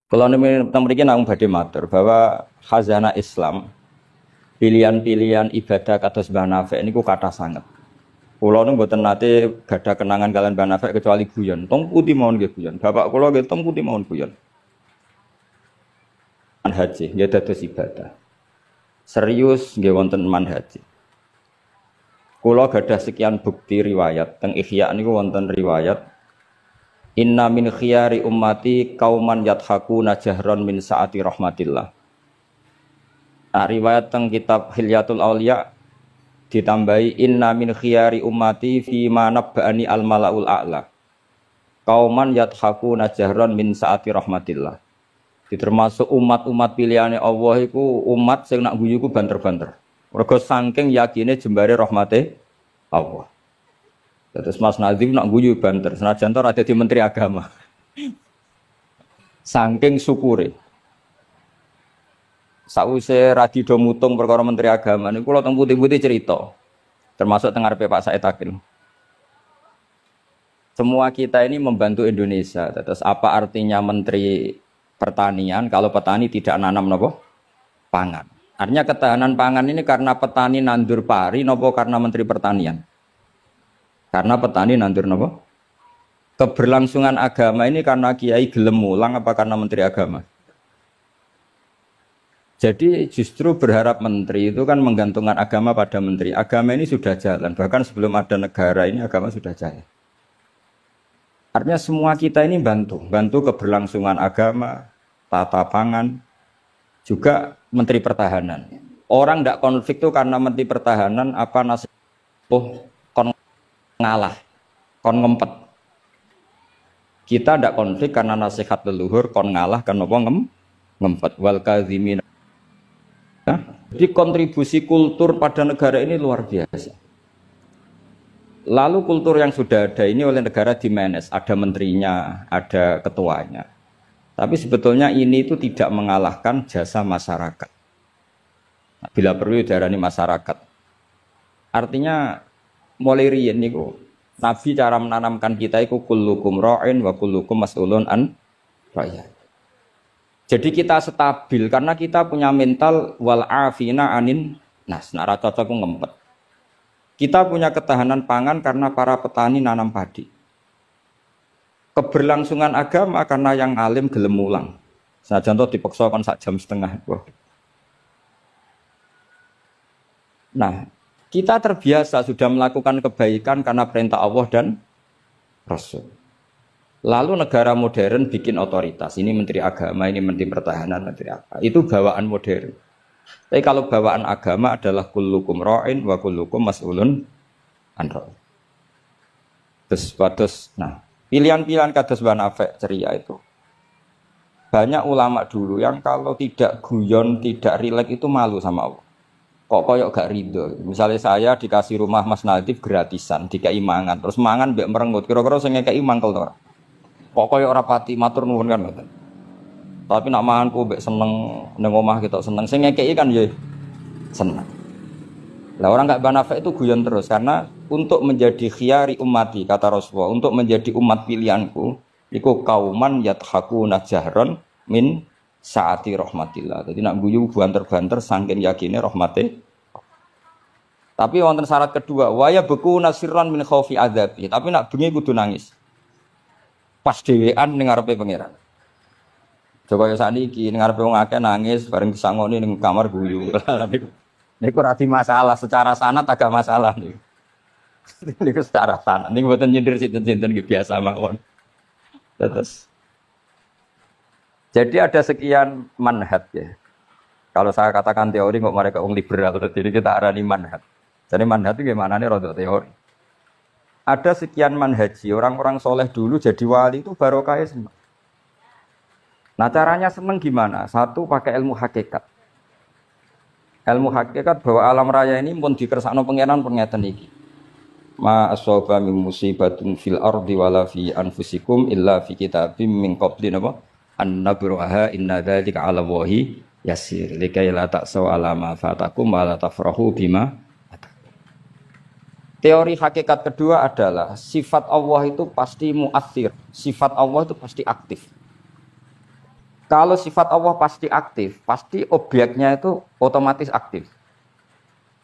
Kalau tentang mriki namung badhe matur bahwa khazanah Islam, pilihan-pilihan ibadah kados Mbah Nafik niku kathah sanget. Kula nu mboten nate gadah kenangan kalian Mbah Nafik kecuali guyon. Tong putih mawon nggih guyon. Bapak kula nggih tong putih mawon guyon. Haji nggih dados ibadah. Serius nggih wonten manhaji. Kula gadah sekian bukti riwayat teng Ihya niku wonten riwayat Inna min khiyari ummati kauman yadhakuna jahron min saati rahmatillah. Nah, riwayat teng kitab Hilyatul Auliya ditambahi inna min khiyari ummati fi ma nabba'ani al malaul a'la. Kauman yadhakuna jahron min saati rahmatillah. Termasuk umat-umat pilihane Allah iku umat sing nak guyu ku banter-banter. Mergo saking yakine jembare rahmate Allah. Terus Mas Nazim nak guyu banter, senajan to ada di Menteri Agama. Saking syukure. Sause radi do mutung perkara Menteri Agama niku kula teng putih-putih cerita. Termasuk teng ngarepe Pak Said Akil. Semua kita ini membantu Indonesia. Terus apa artinya Menteri Pertanian kalau petani tidak nanam napa? Pangan. Artinya ketahanan pangan ini karena petani nandur pari napa karena Menteri Pertanian? Karena petani nandur napa? Keberlangsungan agama ini karena kiai gelem mulang apa karena menteri agama? Jadi justru berharap menteri itu kan menggantungkan agama pada menteri. Agama ini sudah jalan, bahkan sebelum ada negara ini agama sudah jaya. Artinya semua kita ini bantu keberlangsungan agama, tata pangan, juga menteri pertahanan. Orang tidak konflik itu karena menteri pertahanan apa nasib ngalah, kon ngempet. Kita tidak konflik karena nasihat leluhur, kon ngalah kan apa ngempet. Wal kadzimin. Nah, jadi kontribusi kultur pada negara ini luar biasa. Lalu kultur yang sudah ada ini oleh negara dimanage, ada menterinya, ada ketuanya. Tapi sebetulnya ini itu tidak mengalahkan jasa masyarakat. Nah, bila perlu diarani masyarakat. Artinya mulai riyen niku Nabi cara menanamkan kita iku kullukum ra'in wa kullukum mas'ulun an ra'iyah. Jadi kita stabil karena kita punya mental wal afina anin nas. Nek cocok ngempet. Kita punya ketahanan pangan karena para petani nanam padi. Keberlangsungan agama karena yang alim gelem mulang. Senajan to dipaksa kon sak jam setengah. Nah, kita terbiasa sudah melakukan kebaikan karena perintah Allah dan Rasul. Lalu negara modern bikin otoritas. Ini menteri agama, ini menteri pertahanan, menteri apa. Itu bawaan modern. Tapi kalau bawaan agama adalah kullukum ra'in wa kullukum mas'ulun an ra'in. Terus, nah, pilihan-pilihan kados Mbah Nafik ceria itu. Banyak ulama dulu yang kalau tidak guyon, tidak rileks itu malu sama Allah. Kok koyok gak ridho. Misalnya saya dikasih rumah Mas Nadif gratisan, dikai mangan, terus mangan mbek merengut. Kira-kira sing ngekeki mangkel to ora? Kok koyok ora pati matur nuwun kan ngoten. Tapi nak manganku mbek seneng ning omah kita seneng. Sing ngekeki kan ya seneng. Lah orang gak Nafik itu guyon terus karena untuk menjadi khiyari ummati kata Rasulullah, untuk menjadi umat pilihanku, iku kauman yadhakuna jahron min saati rahmatillah. Jadi nak guyu banter-banter saking yakine rahmate. Tapi wonten syarat kedua, waya beku nasirran min khaufi adzabi. Tapi nak bengi kudu nangis. Pas dhewean ning ngarepe pangeran. Coba ya sakniki ning ngarepe wong akeh nangis bareng disangoni ning kamar guyu. Niku ora masalah secara sanad agak masalah niku. Niku secara sanad. Niku mboten nyindir sinten-sinten nggih biasa mawon. Terus jadi ada sekian manhaj ya. Kalau saya katakan teori kok mereka liberal, jadi kita arani manhaj. Jadi manhaj itu gimana nih rodok teori. Ada sekian manhaji, orang-orang soleh dulu jadi wali itu barokahnya senang. Nah caranya senang gimana? Satu pakai ilmu hakikat. Ilmu hakikat bahwa alam raya ini pun dikersakno pangeran pengeten iki. Ma asaba min musibatin fil ardi wala fi anfusikum illa fi kitabim min qabli napa? An-nabruha inna dzalika 'ala Allahi yasir likai la ta'saw 'ala ma fatakum wa la tafrahu bima. Teori hakikat kedua adalah sifat Allah itu pasti mu'athir, sifat Allah itu pasti aktif. Kalau sifat Allah pasti aktif, pasti objeknya itu otomatis aktif.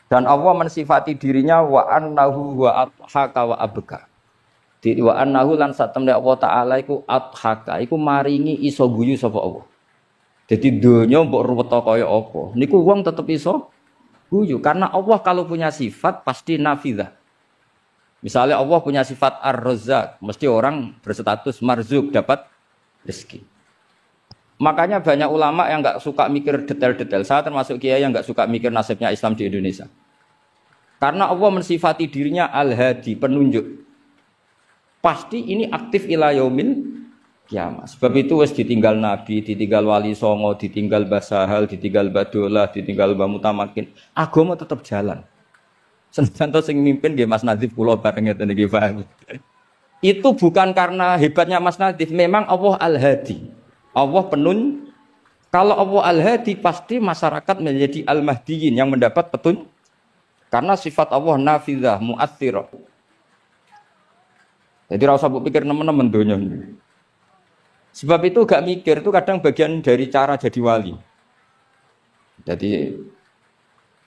Dan Allah mensifati dirinya wa annahu wa adhaka wa abka. Di wa annahu lan satemne Allah taala iku adhaka, iku maringi iso guyu sapa Allah. Jadi donya mbok ruwet kaya apa, niku wong tetep iso guyu karena Allah kalau punya sifat pasti nafidzah. Misalnya Allah punya sifat ar-razzaq, mesti orang berstatus marzuk dapat rezeki. Makanya banyak ulama yang enggak suka mikir detail-detail. Saya termasuk kiai yang enggak suka mikir nasibnya Islam di Indonesia. Karena Allah mensifati dirinya al-hadi, penunjuk. Pasti ini aktif ila yaumil kiamat. Sebab itu wis ditinggal Nabi, ditinggal Wali Songo, ditinggal Basahal, ditinggal Badolah, ditinggal Mbah Mutamakin. Agama tetap jalan. Senajan sing mimpin nggih Mas Nadif kula bareng ngeten iki paham. Itu bukan karena hebatnya Mas Nadif, memang Allah Al-Hadi. Allah kalau Allah Al-Hadi pasti masyarakat menjadi Al-Mahdiyin yang mendapat petunjuk. Karena sifat Allah nafidzah, mu'athirah. Jadi ora usah pikir nemen-nemen donya. Sebab itu gak mikir itu kadang bagian dari cara jadi wali. Jadi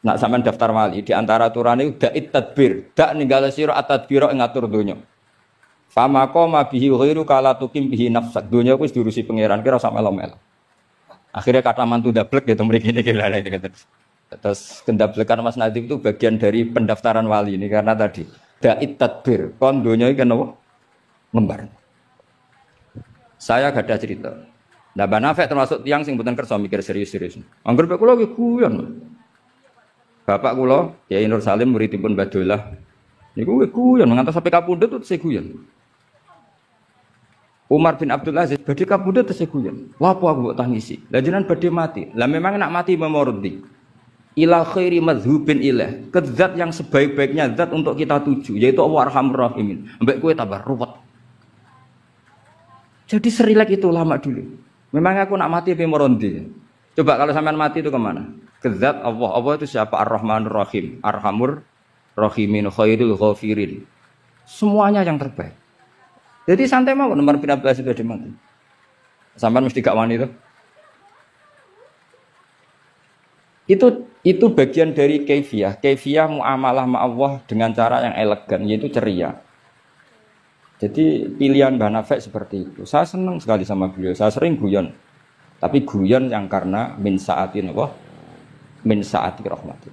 nak sampean daftar wali di antara aturane da'it tadbir, dak ninggal sira at-tadbira ing ngatur donya. Fama qama bihi ghairu kala tukim bihi nafsak. Donya kuwi diurusi pangeran kira sak melo-melo. Akhirnya kata mantu dablek gitu mriki niki lha iki. Terus kendablekan Mas Nadif itu bagian dari pendaftaran wali ini karena tadi da'it tadbir, kon donya iki kenapa? Ngembar. Saya gak ada cerita. Nah, Mbak Nafek termasuk tiang sing mboten kersa mikir serius-serius. Angger mek kula iki guyon. Bapak kula, Kiai Nur Salim muridipun Badolah. Niku guyon ngantos sampai kapundhut terus guyon. Umar bin Abdul Aziz badhe kapundhut terus guyon. Wah apa aku mbok tangisi? Lah jenengan badhe mati. Lah memang nak mati memoroti. Ila khairi madhubin ilah. Ke zat yang sebaik-baiknya zat untuk kita tuju yaitu Allah Arhamur Rahimin. Mbek kowe tambah ruwet. Jadi serilek itu lama dulu. Memang aku nak mati memoroti. Coba kalau sampean mati itu kemana? Kezat Allah. Allah itu siapa? Ar-Rahmanur Rahim, Arhamur Rahimin, Khairul Ghafirin. Semuanya yang terbaik. Jadi santai mau nomor bin Abbas itu mati. Sampean mesti gak wani itu. Itu bagian dari kaifiyah. Kaifiyah muamalah ma Allah dengan cara yang elegan, yaitu ceria. Jadi pilihan Mbah Nafek seperti itu. Saya senang sekali sama beliau. Saya sering guyon. Tapi guyon yang karena min saatin Allah, min saati rahmatin.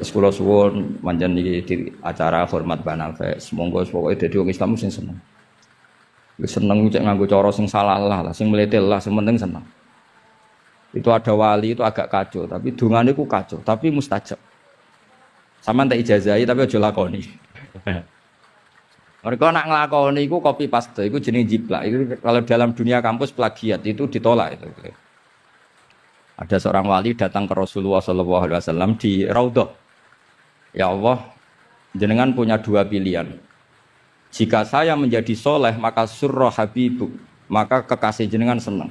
Terus kula suwun manjen di acara hormat Mbah Nafek. Semoga pokoke dadi wong Islam sing seneng. Wis seneng cek nganggo cara sing salah lah, sing meletel lah, sing penting seneng. Itu ada wali itu agak kacau, tapi dungane ku kacau, tapi mustajab. Sampeyan tak ijazahi tapi aja lakoni. Mereka nak ngelakoni itu copy paste, itu jenis jiplak. Itu kalau dalam dunia kampus plagiat itu ditolak itu. Ada seorang wali datang ke Rasulullah SAW di Raudhah. Ya Allah, jenengan punya dua pilihan. Jika saya menjadi soleh maka surra habibuk, maka kekasih jenengan senang.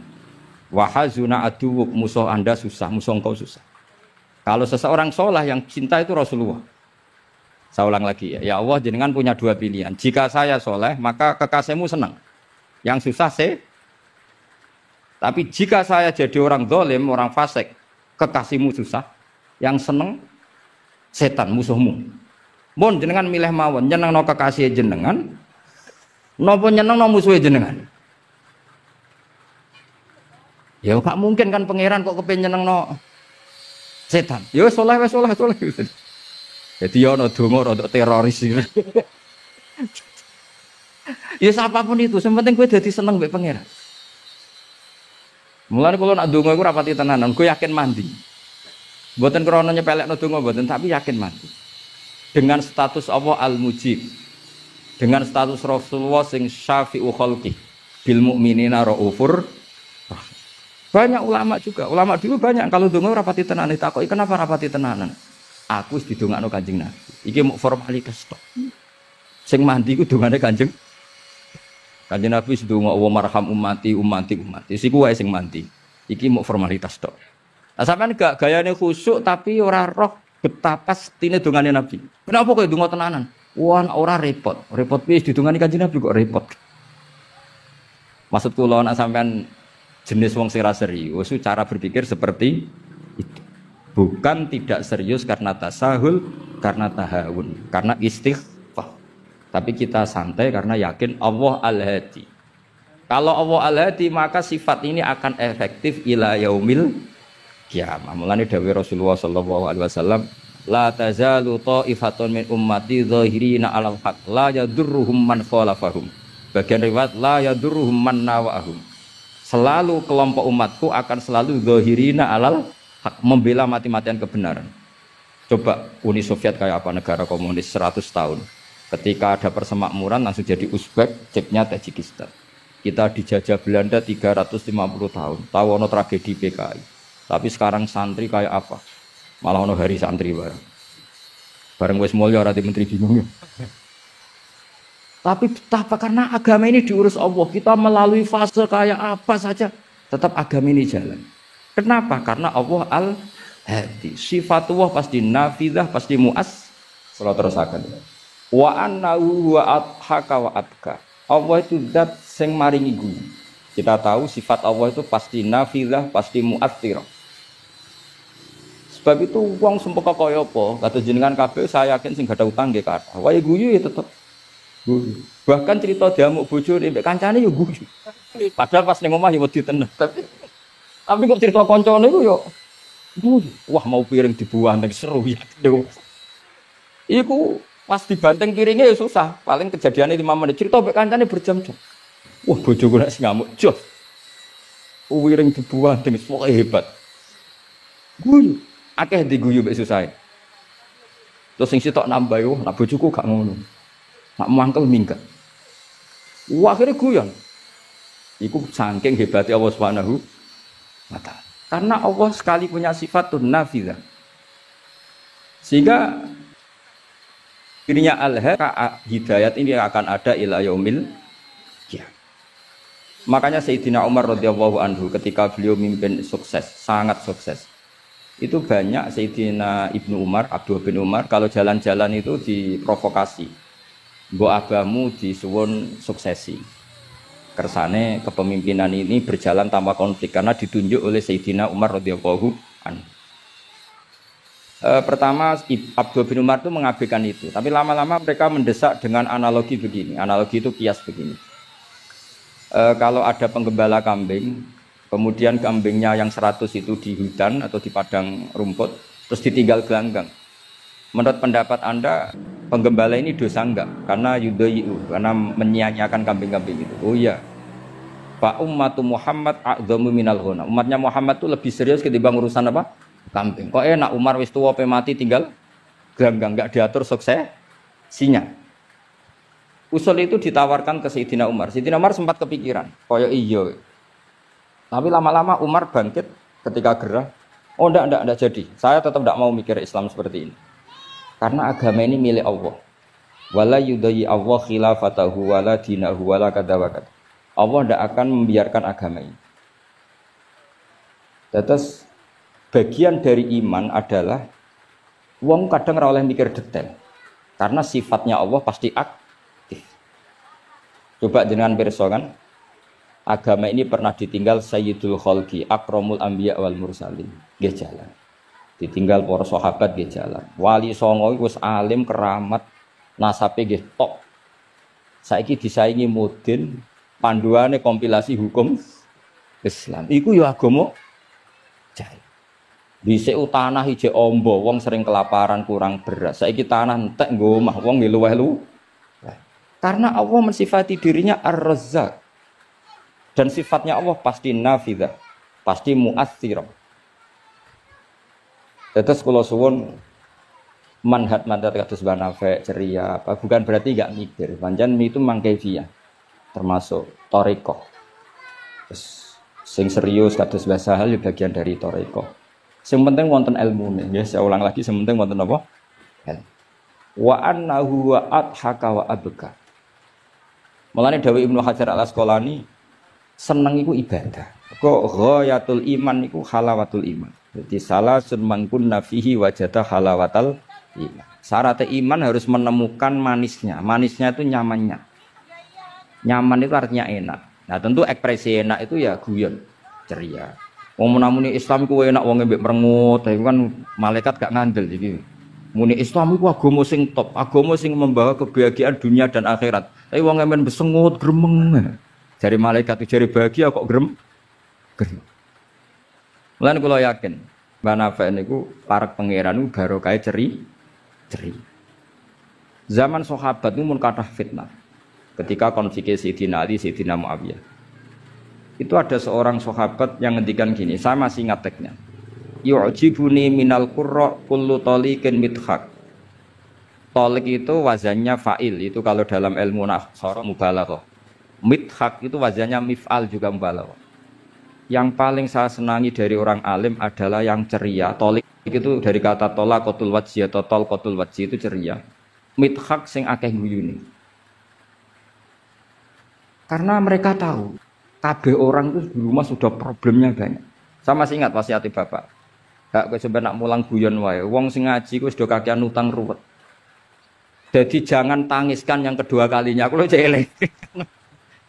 Wahazuna aduwuk, musuh anda susah, musuh engkau susah. Kalau seseorang soleh yang cinta itu Rasulullah. Saya ulang lagi ya Allah jenengan punya dua pilihan. Jika saya soleh maka kekasihmu senang. Yang susah tapi jika saya jadi orang zalim, orang fasik, kekasihmu susah. Yang senang setan musuhmu. Mon jenengan milih mawon nyeneng no kekasih jenengan, nopo nyeneng no musuh jenengan. Ya gak mungkin kan pangeran kok kepen nyeneng no setan. Ya soleh. Jadi ya ono donga rodok teroris. Ya siapapun itu, yang penting gue jadi seneng mbek pangeran. Mulane kula nak donga iku rapati tenanan, gue yakin mandi. Mboten krana nyepelekno donga mboten, tapi yakin mandi. Dengan status Allah Al-Mujib. Dengan status Rasulullah sing syafi'u khalqi bil mukminina raufur. Banyak ulama juga, ulama dulu banyak kalau donga rapati tenanan ditakoki kenapa rapati tenanan? Aku wis didongakno Kanjeng Nabi. Iki mau formalitas tok. Sing mandi ku dongane Kanjeng Nabi wis ndonga wa marham ummati. Siku wae sing mandi. Iki mau formalitas tok. Nah sampean gak gayane khusyuk tapi ora roh betapa setine dongane Nabi. Kenapa kok donga tenanan? Wah ora repot. Repot piye didongani Kanjeng Nabi kok repot. Maksud kula nek sampean jenis wong sing ra serius, cara berpikir seperti itu. Bukan tidak serius karena tasahul, karena tahawun, karena istighfar. Tapi kita santai karena yakin Allah Al-Hadi. Kalau Allah Al-Hadi maka sifat ini akan efektif ila yaumil qiyamah. Mulane dawuh Rasulullah sallallahu alaihi wasallam, la tazalu ta'ifatun min ummati zahirina 'alal haq la yadurruhum man khalafahum. Bagian riwayat la yadurruhum man nawahum. Selalu kelompok umatku akan selalu zahirina 'alal haq, membela mati-matian kebenaran. Coba Uni Soviet kayak apa, negara komunis 100 tahun. Ketika ada persemakmuran langsung jadi Uzbek, ceknya Tajikistan. Kita dijajah Belanda 350 tahun. Tahu ono tragedi PKI. Tapi sekarang santri kayak apa? Malah ono hari santri bareng. Bareng wis mulya ora menteri bingung. Tapi betapa karena agama ini diurus Allah, kita melalui fase kayak apa saja tetap agama ini jalan. Kenapa? Karena Allah Al-Hadi. Sifatullah pasti nafidah, pasti muas. Kalau terusakan. Wa annahu wa adhaka wa abka. Allah itu zat sing maringi guyu. Kita tahu sifat Allah itu pasti nafidah, pasti muathirah. Sebab itu wong sempeka kaya apa? Kata jenengan kabeh saya yakin sing gak ada utang nggih kathah. Wae guyu ya tetep guyu. Bahkan cerita diamuk bojone mbek kancane ya guyu. Padahal pas ning omah ya wedi tenan. Tapi kok cerita kancane iku yo guyu. Wah mau piring dibuang ning seru ya. Iku pas dibanteng piringnya ya susah. Paling kejadiannya 5 menit. Cerita mbek kancane berjam-jam. Wah bojoku nek sing ngamuk jos. Piring dibuang ning seru hebat. Guyu. Akeh diguyu mbek susah. Terus sing sitok nambah yo, nak bojoku gak ngono. Nak mangkel minggat. Wah akhirnya guyon. Iku saking hebatnya Allah Subhanahu wa ta'ala. Karena Allah sekali punya sifatun nafidah. Sehingga dirinya hidayat ini akan ada ila yaumil qiyamah. Makanya Sayyidina Umar radhiyallahu anhu ketika beliau mimpin sukses, sangat sukses. Itu banyak Sayyidina Ibnu Umar, Abdullah bin Umar kalau jalan-jalan itu diprovokasi. Mbok abamu disuwun suksesi. Kersane kepemimpinan ini berjalan tanpa konflik karena ditunjuk oleh Sayyidina Umar radhiyallahu anhu. Pertama Abdullah bin Umar itu mengabaikan itu, tapi lama-lama mereka mendesak dengan analogi begini. Analogi itu kias begini. Kalau ada penggembala kambing, kemudian kambingnya yang 100 itu di hutan atau di padang rumput, terus ditinggal gelanggang. Menurut pendapat Anda, penggembala ini dosa enggak? Karena yudhayu, karena menyia-nyiakan kambing-kambing itu. Oh iya. Fa ummatu Muhammad a'dhamu minal ghana. Umatnya Muhammad itu lebih serius ketimbang urusan apa? Kambing. Kok enak Umar wis tuwa pe mati tinggal gelanggang, enggak diatur suksesinya. Usul itu ditawarkan ke Sayyidina Umar. Sayyidina Umar sempat kepikiran, kaya iya. Tapi lama-lama Umar bangkit ketika gerah. Oh enggak jadi. Saya tetap enggak mau mikir Islam seperti ini. Karena agama ini milik Allah. Wala yudayyi Allah khilafatahu wala dinahu wala kadzawakat. Allah tidak akan membiarkan agama ini. Terus bagian dari iman adalah wong kadang ora oleh mikir detail. Karena sifatnya Allah pasti aktif. Coba jenengan pirsa kan, agama ini pernah ditinggal Sayyidul Khalqi, Akramul Anbiya wal Mursalin. Nggih jalan. Ditinggal para sahabat nggih jalan. Wali songo wis alim keramat, nasabe nggih tok. Saiki disaingi mudin, panduane kompilasi hukum Islam. Iku ya agama jalan. Dhisik tanah ije ombo, wong sering kelaparan kurang beras. Saiki tanah entek nggo omah wong nggih luweh-luweh. Karena Allah mensifati dirinya Ar-Razzaq. Dan sifatnya Allah pasti nafidah, pasti mu'athirah. Terus kalau suwun manhat kados banafe ceria apa bukan berarti enggak mikir. Pancen itu mangkevia. Termasuk thariqah. Terus sing serius kados bahasa hal bagian dari thariqah. Sing penting wonten ilmune. Nggih, saya ulang lagi sing penting wonten apa? Wa annahu wa adhaka wa abka. Mulane dawuh Ibnu Hajar Al-Asqalani seneng iku ibadah. Kok ghayatul iman iku halawatul iman. Jadi salasun mangkunna fihi wajada halawatal iman. Syarat iman harus menemukan manisnya. Manisnya itu nyamannya. Nyaman itu artinya enak. Nah tentu ekspresi enak itu ya guyon. ceria. Wong muni Islam ku enak wong mbek merengut, tapi kan malaikat gak ngandel iki. Muni Islam iku agama sing top, agama sing membawa kebahagiaan dunia dan akhirat. Tapi wong men besengut gremeng. Jari malaikat jari bahagia kok gremeng. Mulane kula yakin, Mbah Nafi niku parek pangeran niku barokah ceri. Zaman sahabat niku mun kathah fitnah. Ketika konflik Sayyidina Ali, Sayyidina Muawiyah. Itu ada seorang sahabat yang ngendikan gini, saya masih ingat teksnya. Yu'jibuni minal qurra kullu taliqin mithaq. Talik itu wazannya fa'il, itu kalau dalam ilmu nahwu mubalaghah. Mithaq itu wazannya mif'al juga mubalaghah. Yang paling saya senangi dari orang alim adalah yang ceria. Talik itu dari kata talaqatul wajhi atau talqatul wajhi itu ceria. Mithaq sing akeh guyune. Karena mereka tahu kabeh orang itu di rumah sudah problemnya banyak. Saya masih ingat wasiat bapak. Gak coba nak mulang guyon wae. Wong sing ngaji ku sudah kakean utang ruwet. Jadi jangan tangiskan yang kedua kalinya. Aku lo celeng.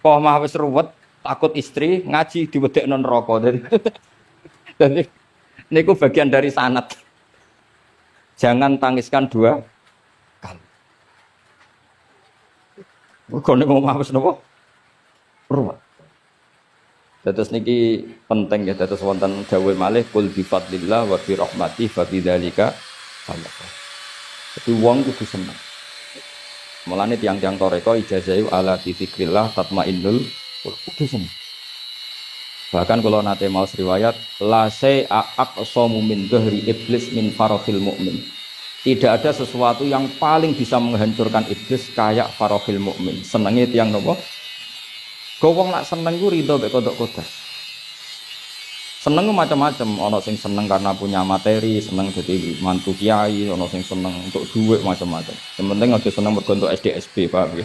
Kok mah wis ruwet, takut istri ngaji diwedekno neraka. Jadi niku bagian dari sanad. Jangan tangiskan dua kali. Kok nek mah wis napa? Ruwet. Dados niki penting ya, dados wonten dawuh malih kul bi fadlillah wa bi rahmati fa bidzalika falyafrah. Jadi wong kudu seneng. Mulane tiang-tiang toreko ijazahi ala dzikrillah tatmainnul kudu seneng. Bahkan kalau nate mau riwayat la sa'a aqsamu min dhahri iblis min farahil mukmin. Tidak ada sesuatu yang paling bisa menghancurkan iblis kayak farahil mukmin. Senenge tiang nopo? Wong nak seneng ku ridho mek kodok kodar. Seneng ku macam-macam, ana sing seneng karena punya materi, seneng dadi mantu kiai, ana sing seneng untuk duit macam-macam. Yang penting aja seneng mergo untuk SDSB, Pak.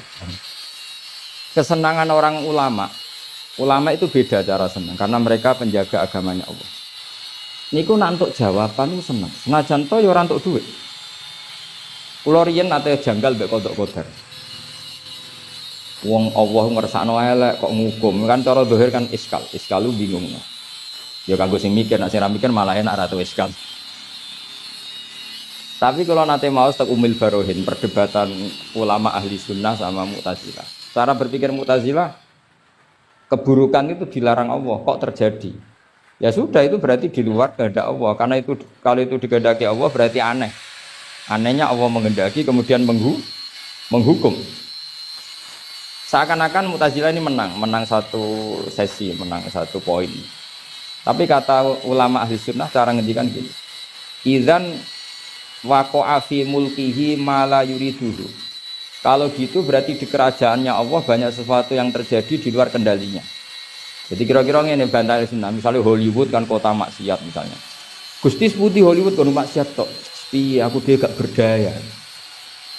Kesenangan orang ulama itu beda cara seneng karena mereka penjaga agamanya Allah. Niku nak entuk jawaban ku seneng. Senajan to ya ora entuk duit. Kula riyen nate janggal mek kodok kodar. Wong Allah ngersakno elek kok ngukum kan cara zahir kan iskalu bingung. Ya kanggo sing mikir, nek sing ra mikir malah enak ra tau iskal. Tapi kalau nate mau tek Umil Barohin perdebatan ulama ahli sunnah sama Mu'tazilah. Cara berpikir Mu'tazilah keburukan itu dilarang Allah, kok terjadi? Ya sudah itu berarti di luar kehendak Allah. Karena itu kalau itu dikehendaki Allah berarti aneh. Anehnya Allah menghendaki kemudian menghukum. Seakan-akan Mu'tazilah ini menang satu sesi, menang satu poin. Tapi kata ulama ahli sunnah cara ngendikan gini. Idzan waqa'a fi mulkihi ma la yuriduhu. Kalau gitu berarti di kerajaannya Allah banyak sesuatu yang terjadi di luar kendalinya. Jadi kira-kira ngene bantah ahli sunnah, misalnya Hollywood kan kota maksiat misalnya. Gusti putih Hollywood kan maksiat tok. Piye aku dhewe gak berdaya.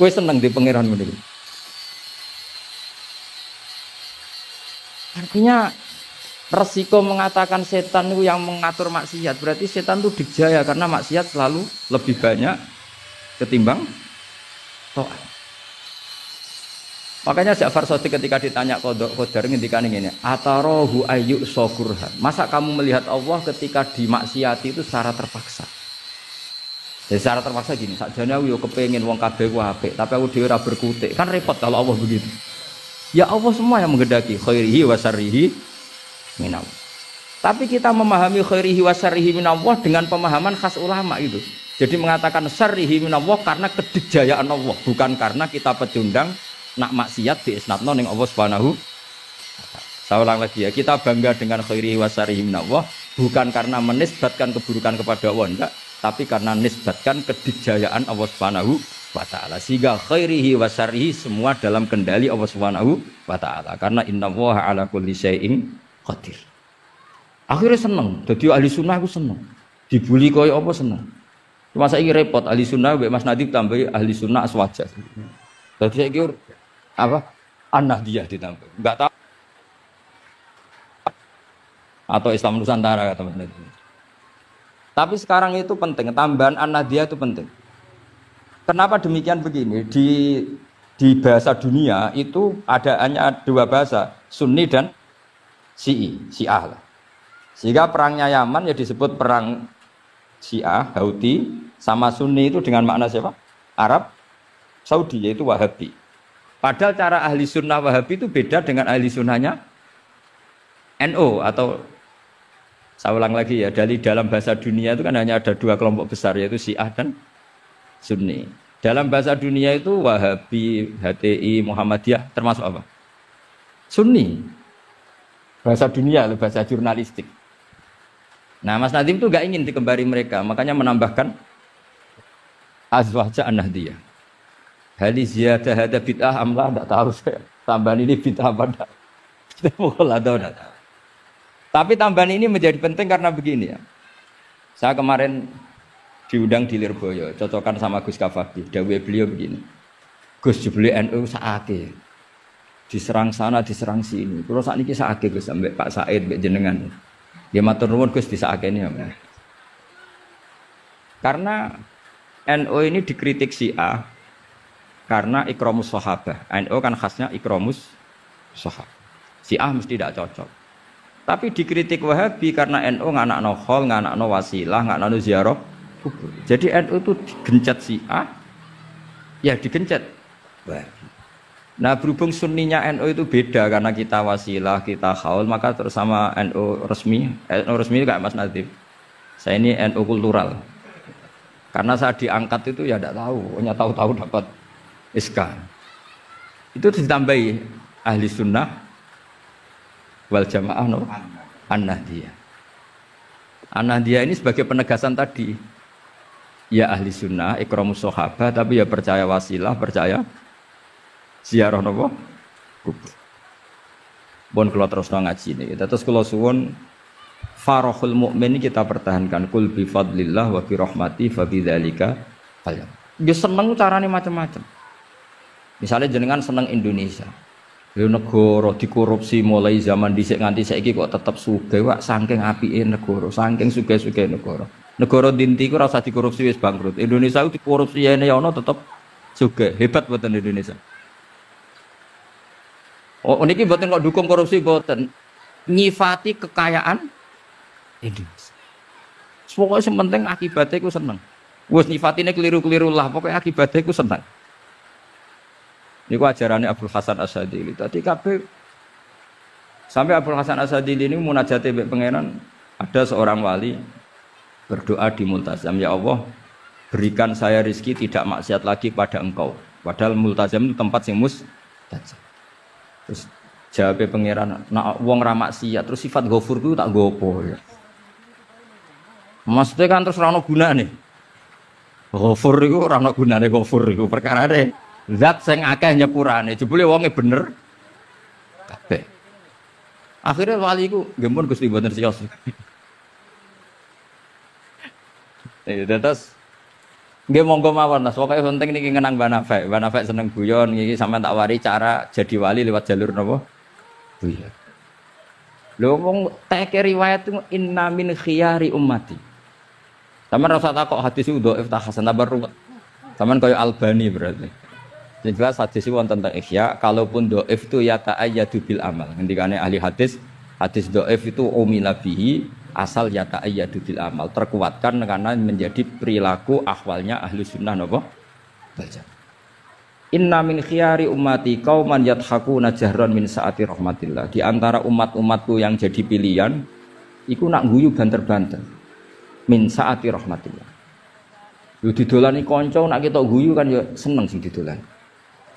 Kowe seneng di pangeran ngene iki. Artinya resiko mengatakan setan itu yang mengatur maksiat berarti setan itu dijaya karena maksiat selalu lebih banyak ketimbang taat. Makanya Ja'far Shadiq ketika ditanya Qadar ngendikan ini atarahu ayyuk sokurhan. Masa kamu melihat Allah ketika dimaksiati itu secara terpaksa? Jadi secara terpaksa gini, sakjane aku yo kepengin wong kabeh ku apik, tapi aku dhewe ora berkutik. Kan repot kalau Allah begitu. Ya Allah semua yang menghendaki khairihi wa syarrihi minallah. Tapi kita memahami khairihi wa syarrihi minallah dengan pemahaman khas ulama itu. Jadi mengatakan syarrihi minallah karena kedikjayaan Allah, bukan karena kita pecundang nak maksiat diisnatno ning Allah Subhanahu. Saya ulang lagi ya, kita bangga dengan khairihi wa syarrihi minallah bukan karena menisbatkan keburukan kepada Allah enggak, tapi karena nisbatkan kedikjayaan Allah Subhanahu wa ta'ala, sehingga khairihi wa syarrihi semua dalam kendali Allah Subhanahu wa ta'ala, karena innallaha ala kulli syai'in qadir. Akhirnya seneng, jadi ahli sunnah aku seneng dibully kaya apa seneng. Cuma saiki repot ahli sunnah mbek Mas Nadib tambahi ahli sunnah aswaja. Jadi saiki apa An-Nahdiyah ditambah enggak tahu atau Islam Nusantara kata Mas Nadib. Tapi sekarang itu penting, tambahan An-Nahdiyah itu penting. Kenapa demikian begini? Di bahasa dunia itu hanya dua bahasa, Sunni dan Syiah lah. Sehingga perangnya Yaman ya disebut perang Syiah, Houthi sama Sunni itu dengan makna siapa? Arab Saudi, yaitu Wahabi. Padahal cara ahli sunnah Wahabi itu beda dengan ahli sunnahnya NO atau saya ulang lagi ya, dari dalam bahasa dunia itu kan hanya ada dua kelompok besar, yaitu Syiah dan Sunni. Dalam bahasa dunia itu Wahabi, HTI, Muhammadiyah termasuk apa? Sunni. Bahasa dunia, bahasa jurnalistik. Nah, Mas Nadim itu gak ingin dikembari mereka, makanya menambahkan azwaja an-nahdiyah. Hali ziyadah hada bid'ah amlah, tidak tahu saya. Tambahan ini bid'ah apa enggak? Kita pukul atau enggak tahu. Tapi tambahan ini menjadi penting karena begini ya. Saya kemarin diundang di Lirboyo, cocokan sama Gus Kafaki. Dawe beliau begini. Gus jebule NU saake. Diserang sana, diserang sini. Kalau saat ini saake Gus sampai Pak Said, mbek jenengan. Dia matur nuwun Gus disaake ini ya. Karena NU ini dikritik Syiah karena ikramus sahabah. NU kan khasnya ikramus sahabah. Syiah mesti tidak cocok. Tapi dikritik Wahabi karena NU nganakno khol, nganakno wasilah, nganakno ziarah kubur. Jadi NU itu digencet Syiah, ya digencet Wahabi. Nah berhubung sunninya NU itu beda karena kita wasilah, kita khaul, maka terus sama NU resmi kayak Mas Nadim. Saya ini NU kultural. Karena saya diangkat itu ya tidak tahu, hanya tahu-tahu dapat SK. Itu ditambahi ahli sunnah wal jamaah no an-nahdiyah. An-nahdiyah ini sebagai penegasan tadi. Ya ahli sunnah, ikramus sahabah, tapi ya percaya wasilah, percaya ziarah nopo kubur. Bon kula terus ngaji niki. Terus kula suwun farahul mukmin kita pertahankan kul bi fadlillah wa bi rahmati fa bidzalika falyam. Dia seneng carane macam-macam. Misalnya jenengan seneng Indonesia. Lho negara dikorupsi mulai zaman dhisik nganti saiki kok tetep sugih wak saking apike negara, saking sugih-sugih negara. Negara dinti ku ora usah dikorupsi wis bangkrut. Indonesia ku dikorupsi ene ya ono tetep sugih. Hebat boten Indonesia. Oh niki boten kok dukung korupsi boten. Nyifati kekayaan Indonesia. Pokoknya yang penting akibatnya ku seneng. Wes nyifatine keliru-keliru lah, pokoknya akibatnya ku seneng. Niku ajarannya Abdul Hasan As-Sadili. Tadi kabeh sampai Abdul Hasan As-Sadili ini munajate mbek pangeran, ada seorang wali berdoa di multazam, ya Allah, berikan saya rezeki tidak maksiat lagi pada Engkau. Padahal multazam itu tempat sing mustajab. Terus jawab pangeran, nak wong ra maksiat terus sifat ghafur ku tak gopo ya. Maksudnya kan terus ora ono gunane. Ghafur iku ora ono gunane ghafur iku perkarane zat sing akeh nyepurane, jebule wonge bener kabeh. Akhirnya wali iku nggih mun Gusti mboten siyos. Terus nggih monggo mawon Mas, pokoke penting niki ngenang Mbah Nafek. Mbah Nafek seneng guyon iki sampean tak wari cara jadi wali lewat jalur napa? Guyon. Lho wong teke riwayat itu inna min khiyari ummati. Sampeyan rasa takok hadis itu dhaif ta hasan tabar ruwet. Sampeyan kaya Albani berarti. Yang jelas hadis itu tentang ihya, kalaupun dhaif itu ya ta'ayyadu bil amal. Ngendikane ahli hadis dhaif itu umila bihi asal ya ta'ayyadu bil amal, terkuatkan karena menjadi perilaku ahwalnya ahli sunnah napa? Baca. Inna min khiyari ummati qauman yadhakuna jahran min saati rahmatillah. Di antara umat-umatku yang jadi pilihan iku nak guyu banter-banter min saati rahmatillah. Yo didolani kanca nak ketok guyu kan ya seneng sing didolani.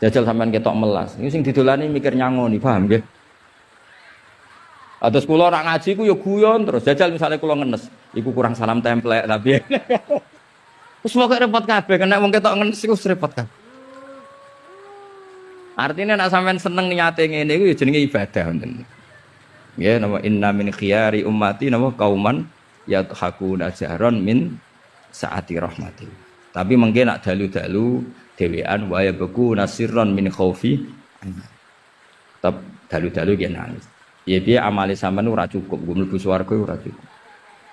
Jajal sampean ketok melas. Ini sing didolani mikir nyangoni, paham nggih? Atus kula ora ngaji ku ya guyon terus. Jajal misalnya kula ngenes, iku kurang salam templek tapi. Wis pokoke repot kabeh, nek wong ketok ngenes iku repot kabeh. Artinya nek sampean seneng niate ngene iku ya jenenge ibadah ngoten. Nggih, napa inna min khiyari ummati napa kauman yadhakuna jahran min saati rahmati. Tapi mungkin nak dalu-dalu dewean wa yabku nasirron min khaufi. Tetap dalu-dalu ki nangis. Ya piye amale sampean ora cukup, nggo mlebu swarga ora cukup.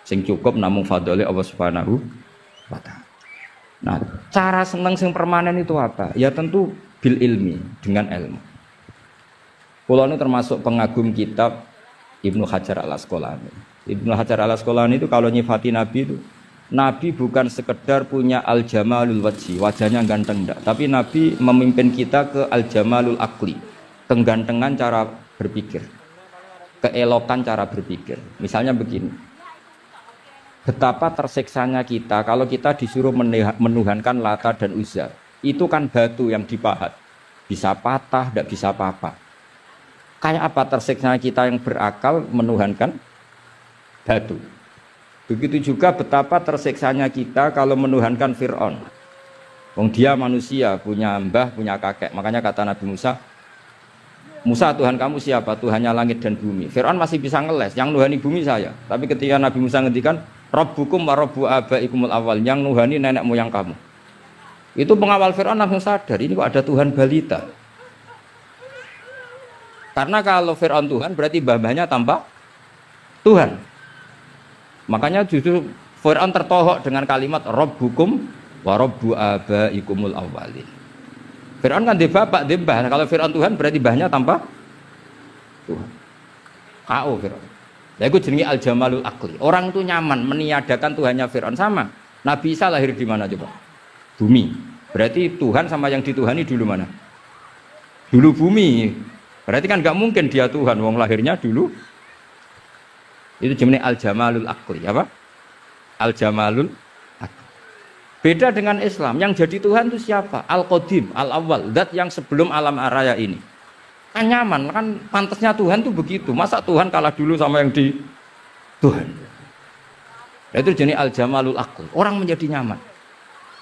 Sing cukup namung fadhole Allah Subhanahu wa taala. Nah, cara seneng sing permanen itu apa? Ya tentu bil ilmi, dengan ilmu. Kula ini termasuk pengagum kitab Ibnu Hajar Al-Asqalani. Ibnu Hajar al Asqalani itu kalau nyifati Nabi itu, Nabi bukan sekedar punya al-jamalul wajhi, wajahnya ganteng enggak, tapi Nabi memimpin kita ke al-jamalul akli, kegantengan cara berpikir, keelokan cara berpikir. Misalnya begini, betapa tersiksanya kita kalau kita disuruh menuhankan Lata dan Uzza. Itu kan batu yang dipahat, bisa patah, tidak bisa apa-apa. Kayak apa tersiksanya kita yang berakal menuhankan batu. Begitu juga betapa tersiksanya kita kalau menuhankan Fir'aun. Wong dia manusia, punya mbah, punya kakek. Makanya kata Nabi Musa, Musa Tuhan kamu siapa? Tuhannya langit dan bumi. Fir'aun masih bisa ngeles, yang nuhani bumi saya. Tapi ketika Nabi Musa ngendikan, Rabbukum wa Rabbu abaikumul awal, yang nuhani nenek moyang kamu. Itu pengawal Fir'aun langsung sadar, ini kok ada Tuhan balita. Karena kalau Fir'aun Tuhan berarti mbah-mbahnya tanpa Tuhan. Makanya justru Fir'aun tertohok dengan kalimat Rabbukum wa Rabbu abaikumul awwalin. Fir'aun kan dia bapak, dia mbah. Kalau Fir'aun Tuhan berarti mbahnya tanpa Tuhan. KO Fir'aun. Nah, itu jenenge al-jamalul akli. Orang itu nyaman meniadakan Tuhannya Fir'aun. Sama Nabi Isa lahir di mana coba? Bumi. Berarti Tuhan sama yang dituhani dulu mana? Dulu bumi. Berarti kan nggak mungkin dia Tuhan. Wong lahirnya dulu. Itu jenis al-jamalul akli, apa? Al-jamalul akli. Beda dengan Islam, yang jadi Tuhan itu siapa? Al-Qadim, Al-Awwal, zat yang sebelum alam raya ini. Kan nyaman, kan pantasnya Tuhan itu begitu. Masa Tuhan kalah dulu sama yang di Tuhan? Itu jenis al-jamalul akli. Orang menjadi nyaman.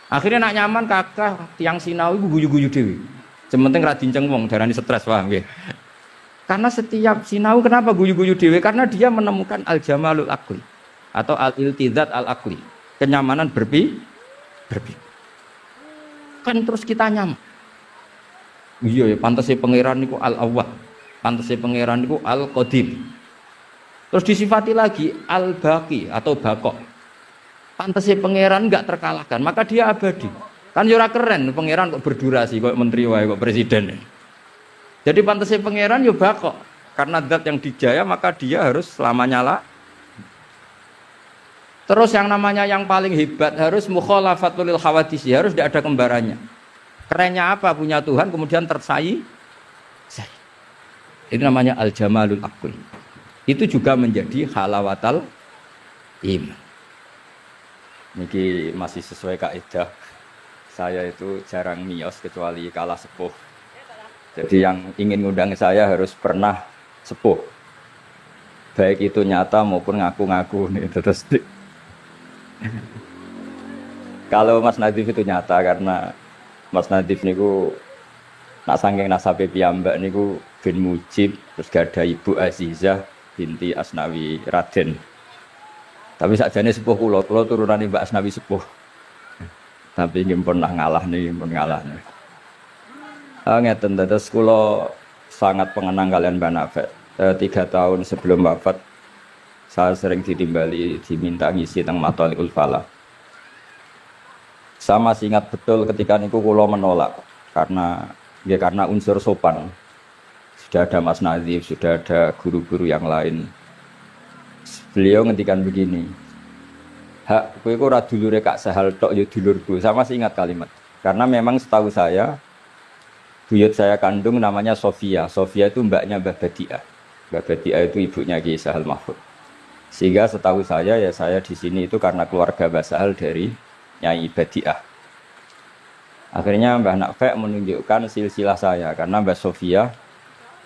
Akhirnya nak nyaman kakak tiang sinau itu guyu-guyu dewi. Sementing ra dinceng wong, darani stres, paham nggih. Karena setiap sinau kenapa guyu-guyu dewe? Karena dia menemukan al-jamalul akli atau al-iltidzat al-akli, kenyamanan berpikir. Kan terus kita nyaman. Iya ya, pantasnya pangeran niku al-awwal, pantasnya pangeran niku al-qadim. Terus disifati lagi al-baqi atau baqo. Pantasnya pangeran enggak terkalahkan, maka dia abadi. Kan ora keren pangeran kok berdurasi kok menteri wae kok presiden. Jadi pantasnya pangeran ya bako. Karena zat yang dijaya maka dia harus selamanya lah. Terus yang namanya yang paling hebat harus mukhalafatul khawadisi, harus tidak ada kembarannya. Kerennya apa? Punya Tuhan kemudian tersayi. Itu namanya al-jamalul akli. Itu juga menjadi halawatal iman. Niki masih sesuai kaidah. Saya itu jarang miyos kecuali kalah sepuh. Jadi yang ingin ngundang saya harus pernah sepuh. Baik itu nyata maupun ngaku-ngaku nih. Terus kalau Mas Nadif itu nyata karena Mas Nadif niku nak sangking nasabe piyambak niku bin Mujib, terus gak ada Ibu Azizah binti Asnawi Raden. Tapi sakjane sepuh kula turunan Mbak Asnawi sepuh. Tapi nggih pernah ngalah nih, pun ngalah nih. Ngeten terus kula sangat pengenang kalian Mbak Nafek. 3 tahun sebelum wafat saya sering ditimbali diminta ngisi teng Mathalikul Falah. Saya masih ingat betul ketika niku kula menolak karena unsur sopan. Sudah ada Mas Nazif, sudah ada guru-guru yang lain. Beliau ngendikan begini, hak kowe ora dulure Kak Sahal tok ya dulurku. Saya masih ingat kalimat. Karena memang setahu saya buyut saya kandung namanya Sofia. Sofia itu mbaknya Mbah Badiah. Mbah Badiah itu ibunya Ki Sahal Mahfud. Sehingga setahu saya ya saya di sini itu karena keluarga Mbah Sahal dari Nyai Badiah. Akhirnya Mbah Nafek menunjukkan silsilah saya karena Mbah Sofia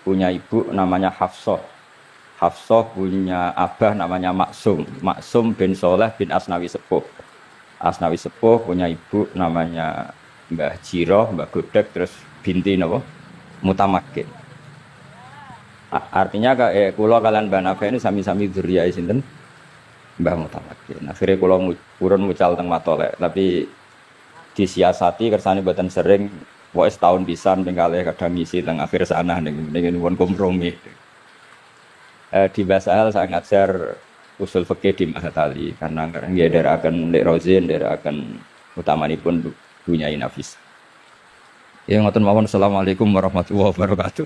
punya ibu namanya Hafsah. Hafsah punya abah namanya Maksum. Maksum bin Soleh bin Asnawi Sepuh. Asnawi Sepuh punya ibu namanya Mbah Jiroh, Mbah Godek, terus binti napa Mutamakin. Artinya kula kalian Mbah Nafek ini sami-sami dzurriyyah sinten Mbah Mutamakin. Akhirnya kula purun mucal teng Matolek, tapi disiasati kersane mboten sering, pokoke setahun pisan ping kalih kadang ngisi teng akhir sana ning pun kompromi. Di Basal saya ngajar usul fikih di Mahat Ali karena nggih ndherekaken Lek Rozin, ndherekaken utamanipun Bunyai Nafis. Ya ngoten mawon, assalamualaikum warahmatullahi wabarakatuh.